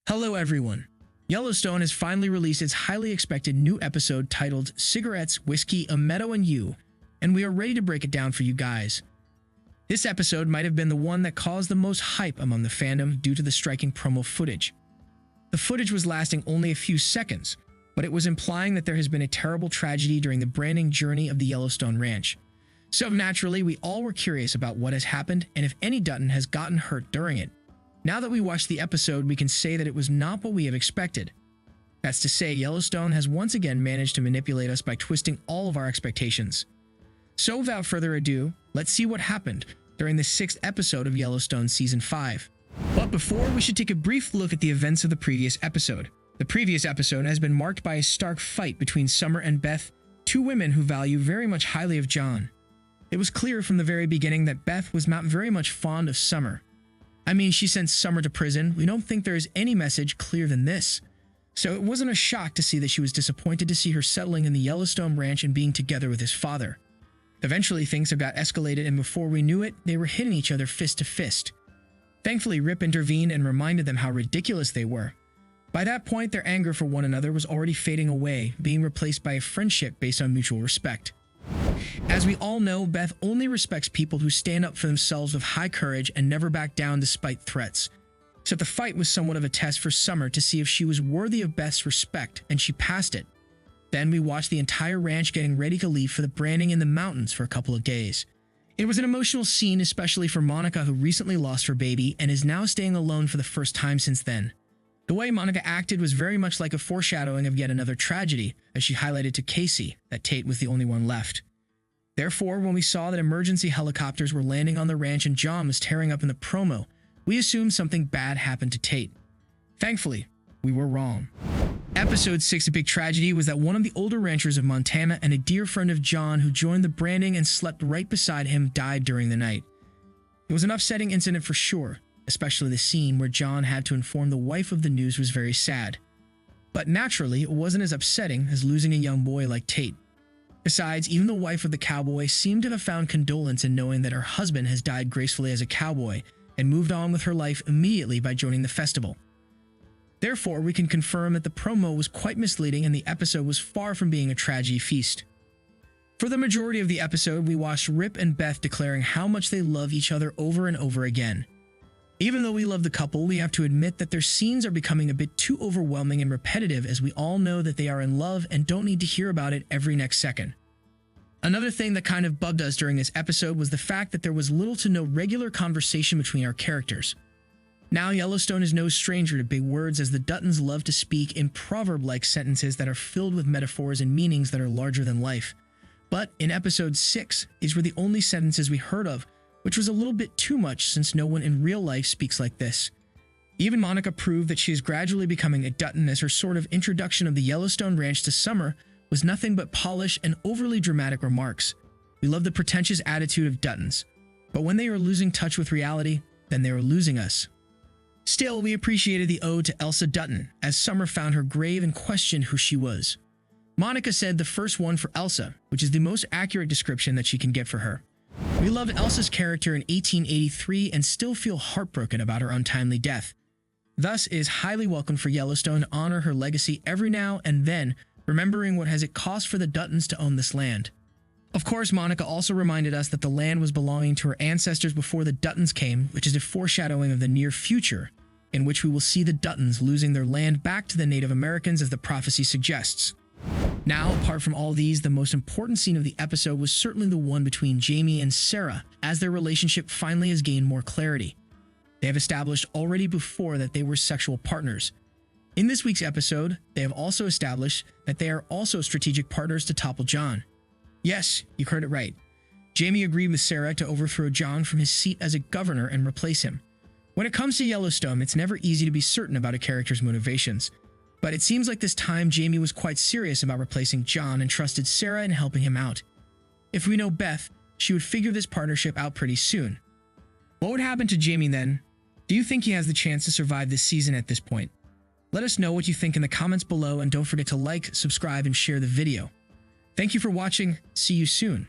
Hello everyone. Yellowstone has finally released its highly expected new episode titled Cigarettes, Whiskey, a Meadow and You, and we are ready to break it down for you guys. This episode might have been the one that caused the most hype among the fandom due to the striking promo footage. The footage was lasting only a few seconds, but it was implying that there has been a terrible tragedy during the branding journey of the Yellowstone Ranch. So naturally, we all were curious about what has happened and if any Dutton has gotten hurt during it. Now that we watched the episode, we can say that it was not what we have expected. That's to say, Yellowstone has once again managed to manipulate us by twisting all of our expectations. So without further ado, let's see what happened during the 6th episode of Yellowstone Season 5. But before, we should take a brief look at the events of the previous episode. The previous episode has been marked by a stark fight between Summer and Beth, two women who value very much highly of John. It was clear from the very beginning that Beth was not very much fond of Summer. I mean, she sent Summer to prison. We don't think there is any message clearer than this. So it wasn't a shock to see that she was disappointed to see her settling in the Yellowstone Ranch and being together with his father. Eventually, things have got escalated, and before we knew it, they were hitting each other fist to fist. Thankfully, Rip intervened and reminded them how ridiculous they were. By that point, their anger for one another was already fading away, being replaced by a friendship based on mutual respect. As we all know, Beth only respects people who stand up for themselves with high courage and never back down despite threats. So the fight was somewhat of a test for Summer to see if she was worthy of Beth's respect, and she passed it. Then we watched the entire ranch getting ready to leave for the branding in the mountains for a couple of days. It was an emotional scene, especially for Monica, who recently lost her baby and is now staying alone for the first time since then. The way Monica acted was very much like a foreshadowing of yet another tragedy, as she highlighted to Casey that Tate was the only one left. Therefore, when we saw that emergency helicopters were landing on the ranch and John was tearing up in the promo, we assumed something bad happened to Tate. Thankfully, we were wrong. Episode 6, a big tragedy, was that one of the older ranchers of Montana and a dear friend of John who joined the branding and slept right beside him died during the night. It was an upsetting incident for sure, especially the scene where John had to inform the wife of the news was very sad. But naturally, it wasn't as upsetting as losing a young boy like Tate. Besides, even the wife of the cowboy seemed to have found condolence in knowing that her husband has died gracefully as a cowboy and moved on with her life immediately by joining the festival. Therefore, we can confirm that the promo was quite misleading and the episode was far from being a tragedy feast. For the majority of the episode, we watched Rip and Beth declaring how much they love each other over and over again. Even though we love the couple, we have to admit that their scenes are becoming a bit too overwhelming and repetitive, as we all know that they are in love and don't need to hear about it every next second. Another thing that kind of bugged us during this episode was the fact that there was little to no regular conversation between our characters. Now, Yellowstone is no stranger to big words, as the Duttons love to speak in proverb-like sentences that are filled with metaphors and meanings that are larger than life. But in episode 6, these were the only sentences we heard of, which was a little bit too much since no one in real life speaks like this. Even Monica proved that she is gradually becoming a Dutton, as her sort of introduction of the Yellowstone Ranch to Summer was nothing but polish and overly dramatic remarks. We love the pretentious attitude of Duttons, but when they are losing touch with reality, then they are losing us. Still, we appreciated the ode to Elsa Dutton, as Summer found her grave and questioned who she was. Monica said the first one for Elsa, which is the most accurate description that she can get for her. We loved Elsa's character in 1883 and still feel heartbroken about her untimely death. Thus, it is highly welcome for Yellowstone to honor her legacy every now and then, remembering what has it cost for the Duttons to own this land. Of course, Monica also reminded us that the land was belonging to her ancestors before the Duttons came, which is a foreshadowing of the near future, in which we will see the Duttons losing their land back to the Native Americans as the prophecy suggests. Now, apart from all these, the most important scene of the episode was certainly the one between Jamie and Sarah, as their relationship finally has gained more clarity. They have established already before that they were sexual partners. In this week's episode, they have also established that they are also strategic partners to topple John. Yes, you heard it right. Jamie agreed with Sarah to overthrow John from his seat as a governor and replace him. When it comes to Yellowstone, it's never easy to be certain about a character's motivations. But it seems like this time Jamie was quite serious about replacing John and trusted Sarah in helping him out. If we know Beth, she would figure this partnership out pretty soon. What would happen to Jamie then? Do you think he has the chance to survive this season at this point? Let us know what you think in the comments below, and don't forget to like, subscribe, and share the video. Thank you for watching. See you soon.